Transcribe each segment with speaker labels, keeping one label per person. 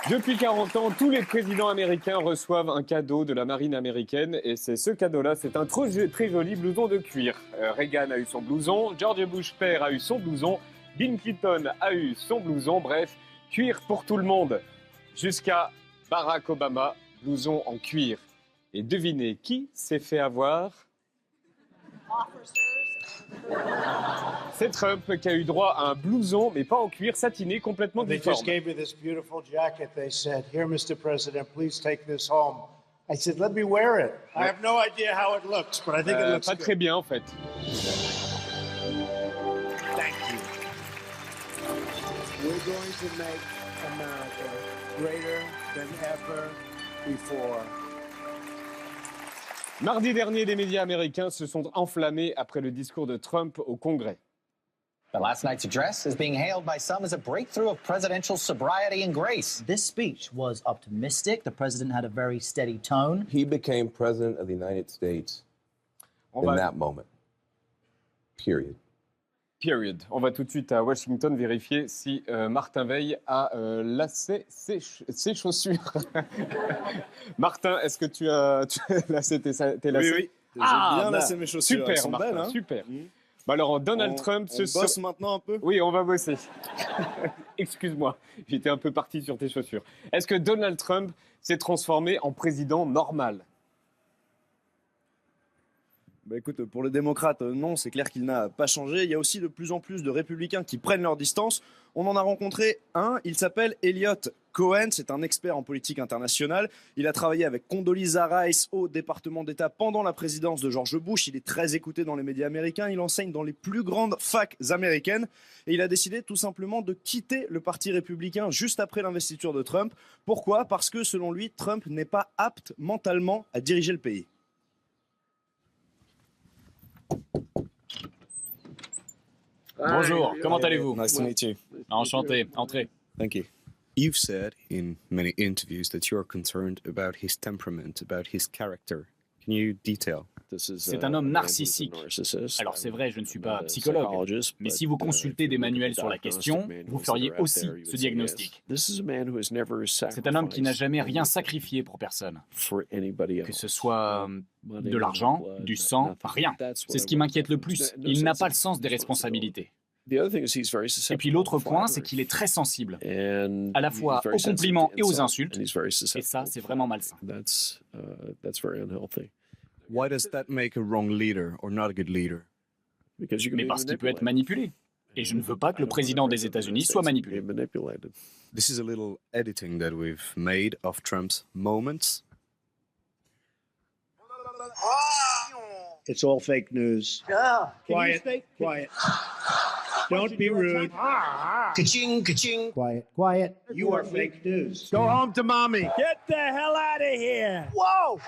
Speaker 1: Depuis 40 ans, tous les présidents américains reçoivent un cadeau de la marine américaine et c'est ce cadeau-là, c'est un très joli blouson de cuir. Reagan a eu son blouson, George Bush père a eu son blouson, Bill Clinton a eu son blouson, bref, cuir pour tout le monde. Jusqu'à Barack Obama, blouson en cuir. Et devinez qui s'est fait avoir? C'est Trump qui a eu droit à un blouson, mais pas en cuir, satiné, complètement
Speaker 2: They
Speaker 1: difforme.
Speaker 2: just gave me this beautiful jacket. They said, "Here, Mr. President, please take this home." I said, "Let me wear it." I have no idea how it looks, but I think it looks
Speaker 1: Pas
Speaker 2: good.
Speaker 1: très bien en fait.
Speaker 2: Thank you. We're going to make America greater than ever before.
Speaker 1: Mardi dernier, les médias américains se sont enflammés après le discours de Trump au Congrès.
Speaker 3: But last night's address is being hailed by some as a breakthrough of presidential sobriety and grace.
Speaker 4: This speech was optimistic. The president had a very steady tone.
Speaker 5: He became president of the United States in that moment. Period.
Speaker 1: Period. On va tout de suite à Washington vérifier si Martin Veil a lacé ses chaussures. Martin, est-ce que tu as lacé tes lacets?
Speaker 6: Oui. J'ai bien lacé mes chaussures.
Speaker 1: Super,
Speaker 6: Elles sont
Speaker 1: Martin,
Speaker 6: belles, hein.
Speaker 1: super. Bah alors, Donald Trump
Speaker 6: on bosse maintenant un peu.
Speaker 1: Oui, on va bosser. Excuse-moi, j'étais un peu parti sur tes chaussures. Est-ce que Donald Trump s'est transformé en président normal?
Speaker 6: Bah écoute, pour les démocrates, non, c'est clair qu'il n'a pas changé. Il y a aussi de plus en plus de républicains qui prennent leur distance. On en a rencontré un, il s'appelle Elliot Cohen, c'est un expert en politique internationale. Il a travaillé avec Condoleezza Rice au département d'État pendant la présidence de George Bush. Il est très écouté dans les médias américains. Il enseigne dans les plus grandes facs américaines. Et il a décidé tout simplement de quitter le parti républicain juste après l'investiture de Trump. Pourquoi? Parce que selon lui, Trump n'est pas apte mentalement à diriger le pays.
Speaker 7: Bonjour, comment allez-vous?
Speaker 6: Nice to meet you.
Speaker 7: Enchanté, entrez.
Speaker 6: Thank you.
Speaker 8: You've said in many interviews that you're concerned about his temperament, about his character. Can you detail?
Speaker 7: C'est un homme narcissique. Alors c'est vrai, je ne suis pas psychologue, mais si vous consultez des manuels sur la question, vous feriez aussi ce diagnostic. C'est un homme qui n'a jamais rien sacrifié pour personne. Que ce soit de l'argent, du sang, rien. C'est ce qui m'inquiète le plus. Il n'a pas le sens des responsabilités. Et puis l'autre point, c'est qu'il est très sensible, à la fois aux compliments et aux insultes, et ça, c'est vraiment malsain.
Speaker 8: Why does that make a wrong leader or not a good leader?
Speaker 7: Mais parce qu'il peut être manipulé. Et je ne veux pas que le président des États-Unis soit manipulé.
Speaker 8: This is a little editing that we've made of Trump's moments.
Speaker 2: It's all fake news. Quiet. Don't be rude.
Speaker 3: Ka-ching, ka-ching.
Speaker 2: Quiet. You are fake news. Go home to mommy. Get the hell out of here.
Speaker 3: Whoa!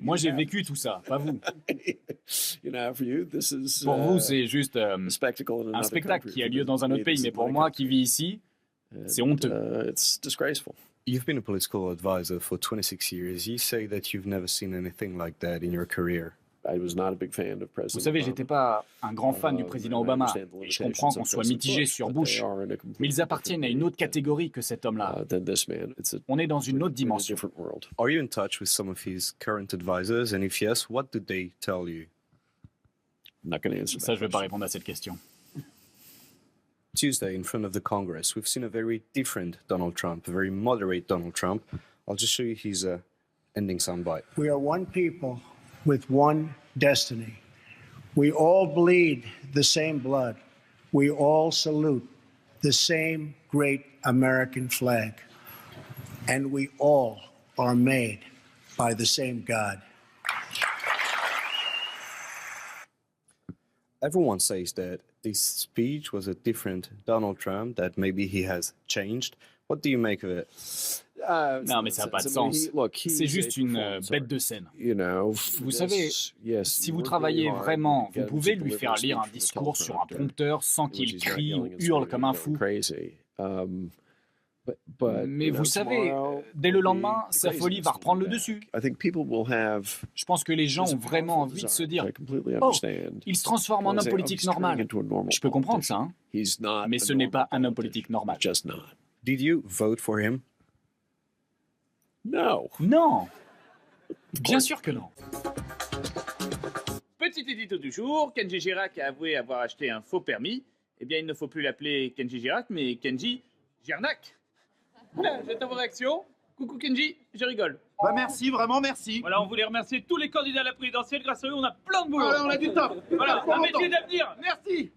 Speaker 7: Moi, j'ai vécu tout ça, pas vous. Pour
Speaker 6: Pour
Speaker 7: vous, c'est juste un spectacle qui a lieu dans un autre pays, mais pour moi, qui vis ici, c'est honteux.
Speaker 8: You've been a political advisor for 26 years. You say that you've never seen anything like that in your career.
Speaker 7: Vous savez, j'étais pas un grand fan du président Obama, et je comprends qu'on soit mitigé sur Bush, mais ils appartiennent à une autre catégorie que cet homme-là. On est dans une autre dimension.
Speaker 8: Are you in touch with some of his current advisors? And if yes, what did they tell you?
Speaker 7: Ça, je ne vais pas répondre à cette question.
Speaker 8: Tuesday, in front of the Congress, we've seen a very different Donald Trump, a very moderate Donald Trump. I'll just show you his ending soundbite.
Speaker 2: We are one people with one destiny. We all bleed the same blood. We all salute the same great American flag. And we all are made by the same God.
Speaker 8: Everyone says that this speech was a different Donald Trump, that maybe he has changed. What do you make of it?
Speaker 7: Non, mais ça n'a pas de sens. C'est juste une bête de scène. Vous savez, si vous travaillez vraiment, vous pouvez lui faire lire un discours sur un prompteur sans qu'il crie ou hurle comme un fou. Mais vous savez, dès le lendemain, sa folie va reprendre le dessus. Je pense que les gens ont vraiment envie de se dire « Oh, il se transforme en homme politique normal ». Je peux comprendre ça, hein? Mais ce n'est pas un homme politique normal.
Speaker 8: Did you vote for him?
Speaker 7: Non. Bien sûr que non.
Speaker 9: Petit édito du jour, Kenji Girac a avoué avoir acheté un faux permis. Eh bien, il ne faut plus l'appeler Kenji Girac, mais Kenji Girnac. Voilà, j'attends vos réactions. Coucou Kenji, je rigole.
Speaker 10: Bah merci, vraiment merci.
Speaker 9: Voilà, on voulait remercier tous les candidats à la présidentielle. Grâce à eux, on a plein de boulot.
Speaker 10: Voilà, on a du top.
Speaker 9: Voilà, un métier d'avenir.
Speaker 10: Merci.